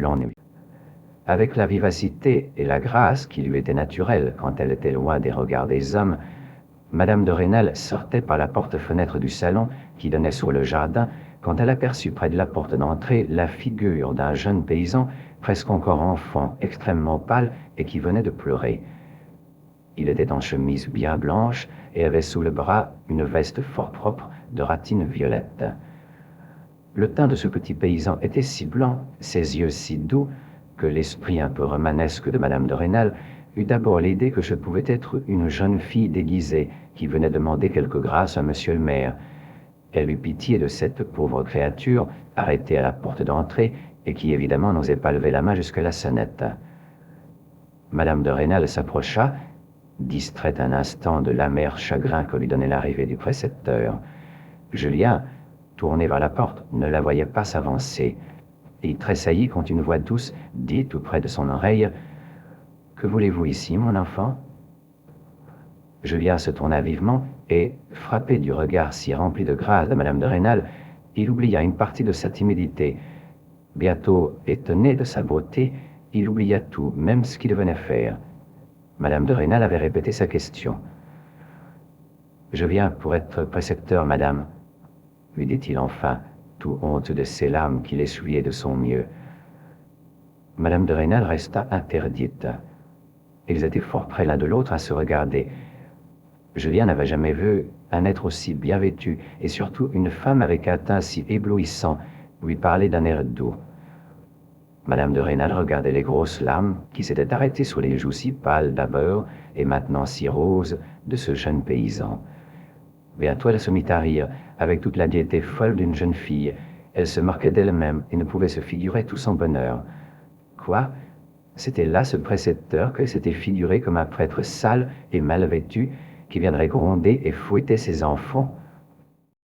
l'ennui. Avec la vivacité et la grâce qui lui étaient naturelles quand elle était loin des regards des hommes, Madame de Rênal sortait par la porte-fenêtre du salon qui donnait sur le jardin quand elle aperçut près de la porte d'entrée la figure d'un jeune paysan, presque encore enfant, extrêmement pâle et qui venait de pleurer. Il était en chemise bien blanche et avait sous le bras une veste fort propre de ratine violette. Le teint de ce petit paysan était si blanc, ses yeux si doux, que l'esprit un peu romanesque de Madame de Rênal eut d'abord l'idée que ce pouvait être une jeune fille déguisée qui venait demander quelque grâce à monsieur le maire. Elle eut pitié de cette pauvre créature arrêtée à la porte d'entrée et qui évidemment n'osait pas lever la main jusqu'à la sonnette. Madame de Rênal s'approcha, distraite un instant de l'amer chagrin que lui donnait l'arrivée du précepteur. Julien, tourné vers la porte, ne la voyait pas s'avancer. Il tressaillit quand une voix douce dit tout près de son oreille « Que voulez-vous ici, mon enfant ?» Julien se tourna vivement et, frappé du regard si rempli de grâce de Madame de Rênal, il oublia une partie de sa timidité. Bientôt, étonné de sa beauté, il oublia tout, même ce qu'il venait faire. Madame de Rênal avait répété sa question. « Je viens pour être précepteur, madame, » lui dit-il enfin, tout honte de ses larmes qu'il essuyait de son mieux. Madame de Rênal resta interdite. Ils étaient fort près l'un de l'autre à se regarder. Julien n'avait jamais vu un être aussi bien vêtu, et surtout une femme avec un teint si éblouissant, lui parler d'un air doux. Madame de Rênal regardait les grosses larmes qui s'étaient arrêtées sur les joues si pâles d'abord, et maintenant si roses, de ce jeune paysan. Bientôt elle se mit à rire, avec toute la gaieté folle d'une jeune fille. Elle se moquait d'elle-même et ne pouvait se figurer tout son bonheur. Quoi ? C'était là ce précepteur qu'elle s'était figuré comme un prêtre sale et mal vêtu, qui viendrait gronder et fouetter ses enfants.